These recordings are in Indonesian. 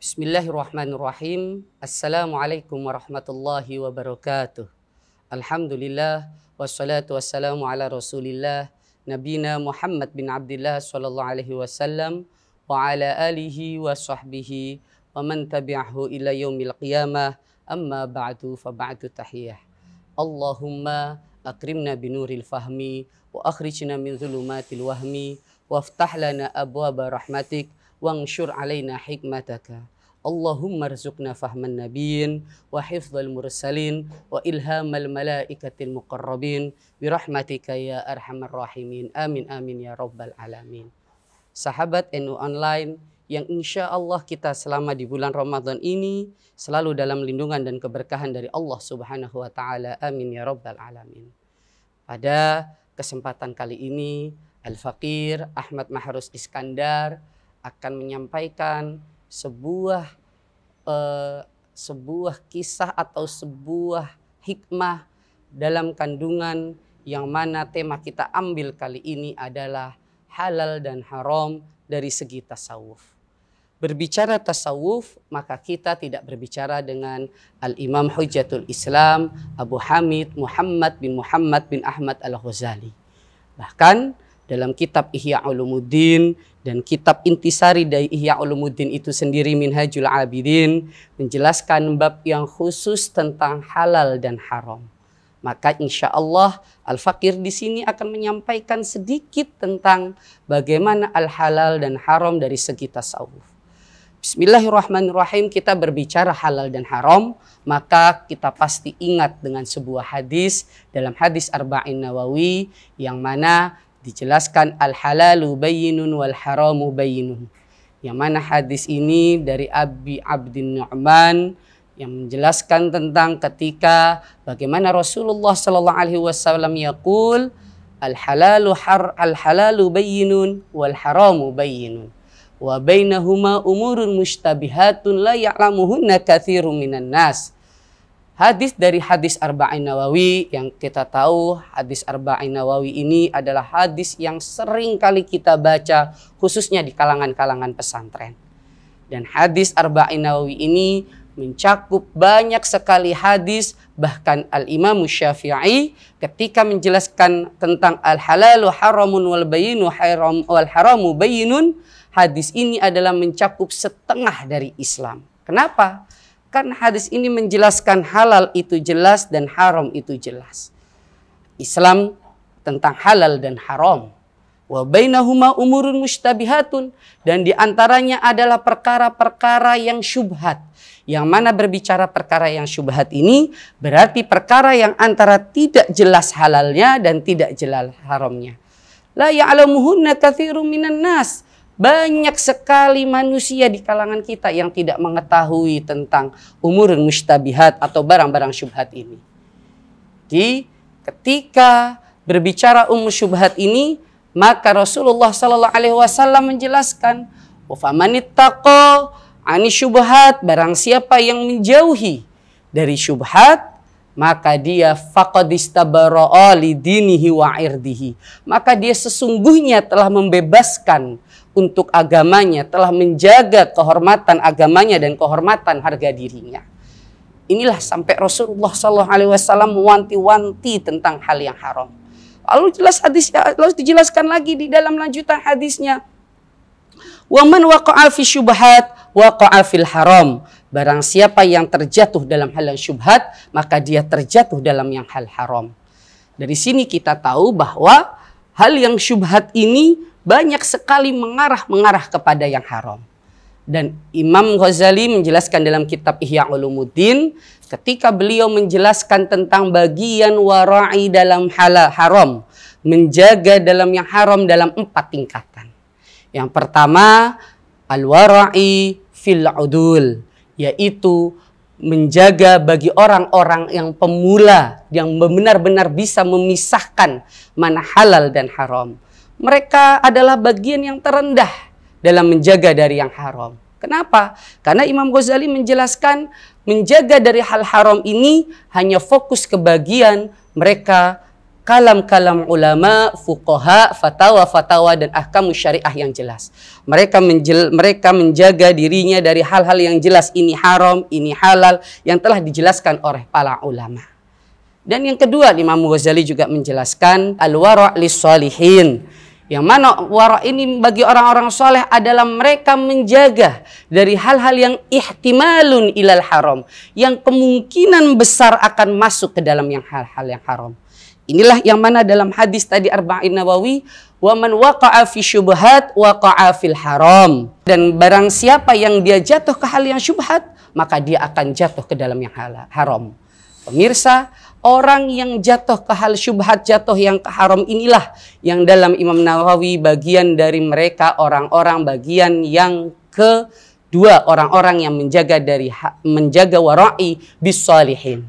Bismillahirrahmanirrahim. Assalamualaikum warahmatullahi wabarakatuh. Alhamdulillah wassalatu wassalamu ala Rasulillah Nabina Muhammad bin Abdillah sallallahu alaihi wasallam wa ala alihi wa sahbihi wa man tabi'ahu ila yaumil qiyamah. Amma ba'du fa ba'du tahiyah. Allahumma akrimna binuril fahmi wa akhrijna min dhulumatil wahmi waftah lana abwaba rahmatik wangshur alaina hikmataka. Allahumma rzuqna fahman nabiyyin wa hifdzal mursalin wa ilhamal malaikatil muqarrabin birahmatika ya arhamar rahimin. Amin amin ya rabbal alamin. Sahabat NU Online yang insya Allah kita selama di bulan Ramadan ini selalu dalam lindungan dan keberkahan dari Allah Subhanahu wa taala. Amin ya rabbal alamin. Pada kesempatan kali ini Al-Faqir Ahmad Mahrus Iskandar akan menyampaikan sebuah kisah atau sebuah hikmah dalam kandungan yang mana tema kita ambil kali ini adalah halal dan haram dari segi tasawuf. Berbicara tasawuf, maka kita tidak berbicara dengan Al-Imam Hujjatul Islam Abu Hamid Muhammad bin Ahmad Al-Ghazali. Bahkan dalam kitab Ihya Ulumuddin dan kitab intisari dari Ihya Ulumuddin itu sendiri Minhajul Abidin menjelaskan bab yang khusus tentang halal dan haram. Maka insya Allah Al-Faqir di sini akan menyampaikan sedikit tentang bagaimana al-halal dan haram dari segi tasawuf. Bismillahirrahmanirrahim. Kita berbicara halal dan haram, maka kita pasti ingat dengan sebuah hadis dalam hadis Arba'in Nawawi yang mana dijelaskan al-halalu bayyinun wal haramu bayyinun. Yang mana hadis ini dari Abi Abdin Nu'man yang menjelaskan tentang ketika bagaimana Rasulullah sallallahu alaihi wasallam yaqul al-halalu bayyinun wal haramu bayyinun wa bainahuma umurun mushtabihatun la ya'lamuhunna katsirun minan nas. Hadis dari hadis Arba'in Nawawi yang kita tahu hadis Arba'in Nawawi ini adalah hadis yang sering kali kita baca khususnya di kalangan-kalangan pesantren. Dan hadis Arba'in Nawawi ini mencakup banyak sekali hadis, bahkan Al-Imam Syafi'i ketika menjelaskan tentang al-halalu haramun wal bayyinu wal haramu bayyinun, hadis ini adalah mencakup setengah dari Islam. Kenapa? Karena hadis ini menjelaskan halal itu jelas dan haram itu jelas. Islam tentang halal dan haram. Wa bainahuma umurun mushtabihatun, dan diantaranya adalah perkara-perkara yang syubhat. Yang mana berbicara perkara yang syubhat ini berarti perkara yang antara tidak jelas halalnya dan tidak jelas haramnya. La ya'lamuhunna katsirun minan nas. Banyak sekali manusia di kalangan kita yang tidak mengetahui tentang umurun mushtabihat atau barang-barang syubhat ini. Jadi ketika berbicara syubhat ini, maka Rasulullah sallallahu alaihi wasallam menjelaskan, "Wa famanittaqa 'ani syubhat", barang siapa yang menjauhi dari syubhat, maka dia faqad istabara'a li dinihi wa 'irdihi. Maka dia sesungguhnya telah membebaskan untuk agamanya, telah menjaga kehormatan agamanya dan kehormatan harga dirinya. Inilah sampai Rasulullah SAW mewanti-wanti tentang hal yang haram. Lalu dijelaskan lagi di dalam lanjutan hadisnya. Wa man waqa'a fi syubhat waqa'a fil haram. Barang siapa yang terjatuh dalam hal yang syubhat, maka dia terjatuh dalam yang hal haram. Dari sini kita tahu bahwa hal yang syubhat ini banyak sekali mengarah kepada yang haram. Dan Imam Ghazali menjelaskan dalam kitab Ihya Ulumuddin ketika beliau menjelaskan tentang bagian wara'i dalam halal haram, menjaga dalam yang haram dalam 4 tingkatan. Yang pertama al-wara'i fil udul, yaitu menjaga bagi orang-orang yang pemula yang benar-benar bisa memisahkan mana halal dan haram. Mereka adalah bagian yang terendah dalam menjaga dari yang haram. Kenapa? Karena Imam Ghazali menjelaskan menjaga dari hal haram ini hanya fokus ke bagian mereka kalam-kalam ulama, fuqaha, fatwa-fatwa dan ahkam syariah yang jelas. Mereka menjaga dirinya dari hal-hal yang jelas, ini haram, ini halal, yang telah dijelaskan oleh para ulama. Dan yang kedua, Imam Ghazali juga menjelaskan al-wara' lis-shalihin. Yang mana wara' ini bagi orang-orang soleh adalah mereka menjaga dari hal-hal yang ihtimalun ilal haram, yang kemungkinan besar akan masuk ke dalam yang hal-hal yang haram. Inilah yang mana dalam hadis tadi Arba'in Nawawi, wa man waqa'a fi syubhat waqa'a fil haram. Dan barang siapa yang dia jatuh ke hal yang syubhat, maka dia akan jatuh ke dalam yang haram. Pemirsa, orang yang jatuh ke hal syubhat, jatuh yang ke haram, inilah yang dalam Imam Nawawi bagian dari mereka orang-orang bagian yang kedua, orang-orang yang menjaga wara'i bis salihin.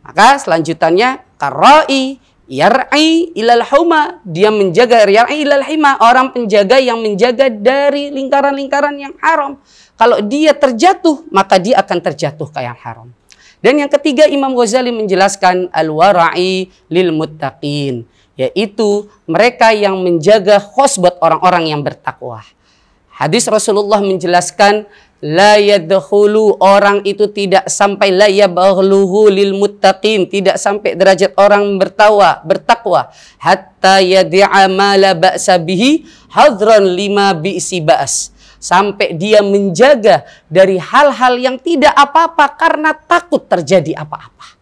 Maka selanjutannya karai yar'i ilal huma, dia menjaga yar'i ilal hima, orang penjaga yang menjaga dari lingkaran-lingkaran yang haram. Kalau dia terjatuh, maka dia akan terjatuh ke yang haram. Dan yang ketiga, Imam Ghazali menjelaskan al-wara'i lil muttaqin, yaitu mereka yang menjaga khos buat orang-orang yang bertakwa. Hadis Rasulullah menjelaskan la yadkhulu, orang itu tidak sampai la yabghluhu lil muttaqin, tidak sampai derajat orang bertakwa hatta yadi'a ma la ba'sa bihi hadran lima bi'si ba's, sampai dia menjaga dari hal-hal yang tidak apa-apa karena takut terjadi apa-apa.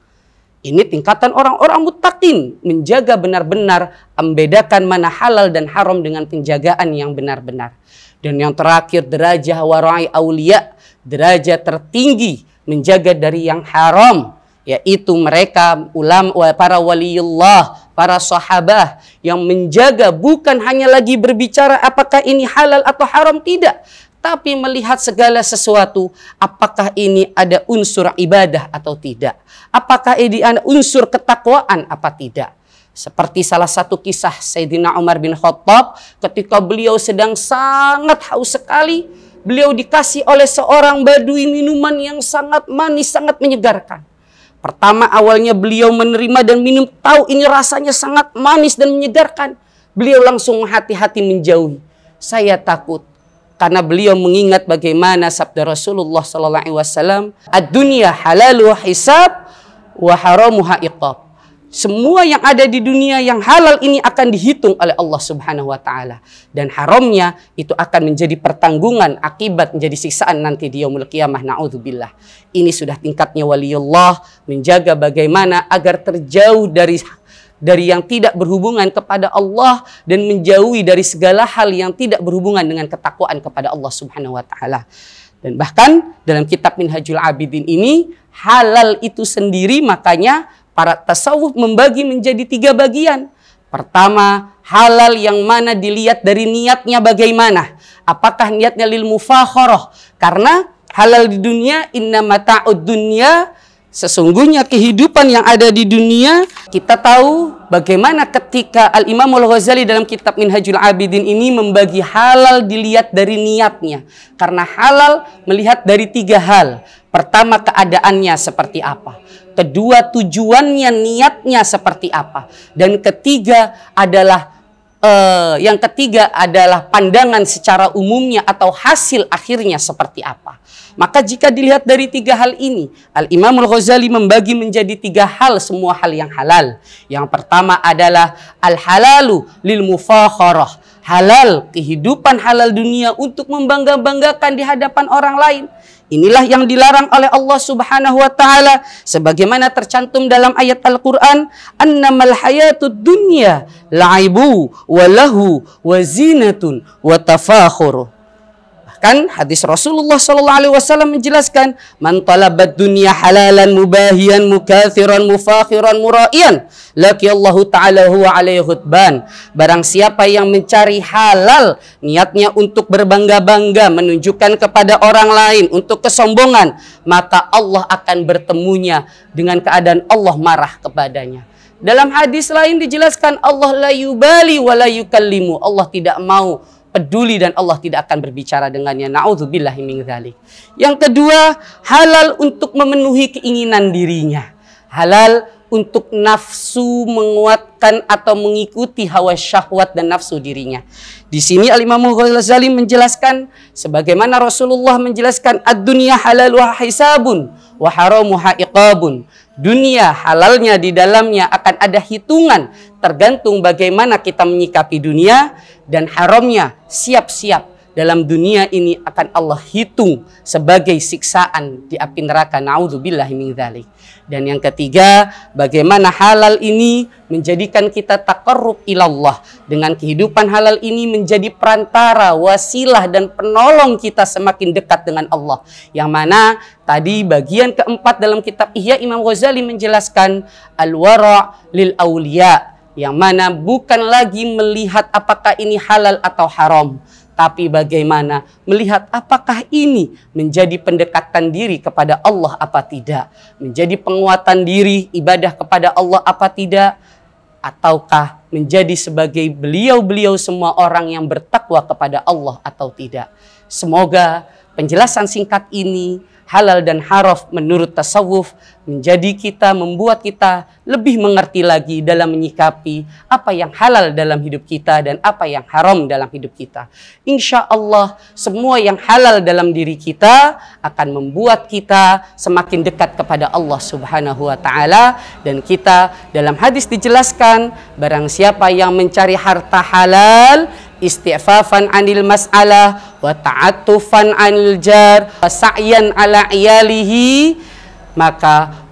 Ini tingkatan orang-orang muttaqin, menjaga benar-benar, membedakan mana halal dan haram dengan penjagaan yang benar-benar. Dan yang terakhir, derajah wara'i aulia, derajah tertinggi menjaga dari yang haram, yaitu mereka ulama, para waliullah, para sahabah yang menjaga bukan hanya lagi berbicara apakah ini halal atau haram, tidak, tapi melihat segala sesuatu apakah ini ada unsur ibadah atau tidak, apakah ini ada unsur ketakwaan apa tidak. Seperti salah satu kisah Sayyidina Umar bin Khattab ketika beliau sedang sangat haus sekali, beliau dikasih oleh seorang badui minuman yang sangat manis, sangat menyegarkan. Pertama awalnya beliau menerima dan minum, tahu ini rasanya sangat manis dan menyegarkan. Beliau langsung hati-hati menjauhi. Saya takut, karena beliau mengingat bagaimana sabda Rasulullah SAW, ad-dunya halalu hisab wa haramuha iqab. Semua yang ada di dunia yang halal ini akan dihitung oleh Allah Subhanahu wa taala, dan haramnya itu akan menjadi pertanggungan, akibat menjadi siksaan nanti di yaumul qiyamah. Naudzubillah. Ini sudah tingkatnya waliullah, menjaga bagaimana agar terjauh dari yang tidak berhubungan kepada Allah dan menjauhi dari segala hal yang tidak berhubungan dengan ketakwaan kepada Allah Subhanahu wa taala. Dan bahkan dalam kitab Minhajul Abidin ini, halal itu sendiri makanya para tasawuf membagi menjadi 3 bagian. Pertama, halal yang mana dilihat dari niatnya bagaimana. Apakah niatnya lil mufakharah? Karena halal di dunia, inna mata'ud dunya, sesungguhnya kehidupan yang ada di dunia. Kita tahu bagaimana ketika Al-Imam Al-Ghazali dalam kitab Minhajul Abidin ini membagi halal dilihat dari niatnya. Karena halal melihat dari 3 hal. Pertama, keadaannya seperti apa. Kedua, tujuannya, niatnya seperti apa. Dan yang ketiga adalah pandangan secara umumnya atau hasil akhirnya seperti apa. Maka jika dilihat dari 3 hal ini, Al-Imam Al-Ghazali membagi menjadi 3 hal, semua hal yang halal. Yang pertama adalah al-halalu lil mufakharah. Halal, kehidupan halal dunia untuk membangga-banggakan di hadapan orang lain. Inilah yang dilarang oleh Allah Subhanahu wa taala sebagaimana tercantum dalam ayat Al-Qur'an, annamal hayatud dunya la'ibu wa lahu wa zinatun wa tafakhur. Bahkan hadis Rasulullah SAW menjelaskan, man talabad dunya halalan mubahiyan mukathiran mufakhiran mura'iyan laki Allah ta'ala huwa alaihi khutban. Barang siapa yang mencari halal, niatnya untuk berbangga-bangga, menunjukkan kepada orang lain untuk kesombongan, maka Allah akan bertemunya dengan keadaan Allah marah kepadanya. Dalam hadis lain dijelaskan, Allah la yubali wa la yukallimu. Allah tidak mau peduli dan Allah tidak akan berbicara dengannya. Na'udzubillahi min dzalik. Yang kedua, halal untuk memenuhi keinginan dirinya. Halal untuk nafsu menguatkan atau mengikuti hawa syahwat dan nafsu dirinya. Di sini Al-Imam Ghazali menjelaskan sebagaimana Rasulullah menjelaskan ad-dunya halaluha hisabun wa haramuha iqabun. Dunia halalnya di dalamnya akan ada hitungan tergantung bagaimana kita menyikapi dunia, dan haramnya siap-siap dalam dunia ini akan Allah hitung sebagai siksaan di api neraka. Na'udzubillahi min dzalik. Dan yang ketiga, bagaimana halal ini menjadikan kita taqarrub ilallah. Dengan kehidupan halal ini menjadi perantara, wasilah dan penolong kita semakin dekat dengan Allah. Yang mana tadi bagian keempat dalam kitab Ihya, Imam Ghazali menjelaskan al-wara' lil awliya, yang mana bukan lagi melihat apakah ini halal atau haram, tapi bagaimana melihat apakah ini menjadi pendekatan diri kepada Allah apa tidak, menjadi penguatan diri ibadah kepada Allah apa tidak, ataukah menjadi sebagai beliau-beliau semua orang yang bertakwa kepada Allah atau tidak. Semoga penjelasan singkat ini, halal dan haram menurut tasawuf, membuat kita lebih mengerti lagi dalam menyikapi apa yang halal dalam hidup kita dan apa yang haram dalam hidup kita. Insya Allah semua yang halal dalam diri kita akan membuat kita semakin dekat kepada Allah Subhanahu wa Ta'ala. Dan kita dalam hadis dijelaskan, barang siapa yang mencari harta halal istighfafan anil mas'alah wa ta'atufan anil jar wa sa'yan ala iyalihi, maka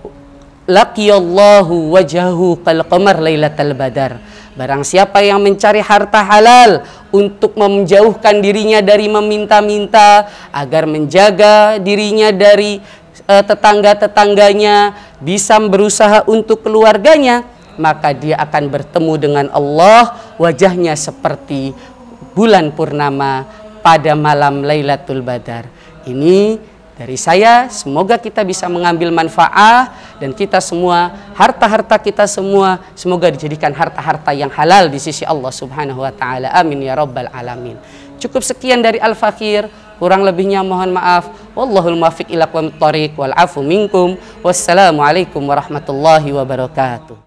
laqiyallahu wajhahu kal qamar lailatal badar. Barang siapa yang mencari harta halal untuk menjauhkan dirinya dari meminta-minta, agar menjaga dirinya dari tetangga-tetangganya, bisa berusaha untuk keluarganya, maka dia akan bertemu dengan Allah, wajahnya seperti bulan purnama pada malam Lailatul Badar. Ini dari saya, semoga kita bisa mengambil manfaat, dan kita semua, harta-harta kita semua semoga dijadikan harta-harta yang halal di sisi Allah Subhanahu wa Ta'ala. Amin ya rabbal alamin. Cukup sekian dari Al-Fakir, kurang lebihnya mohon maaf. Wallahul muwaffiq ila aqwamit thoriq wal afu minkum. Wassalamualaikum warahmatullahi wabarakatuh.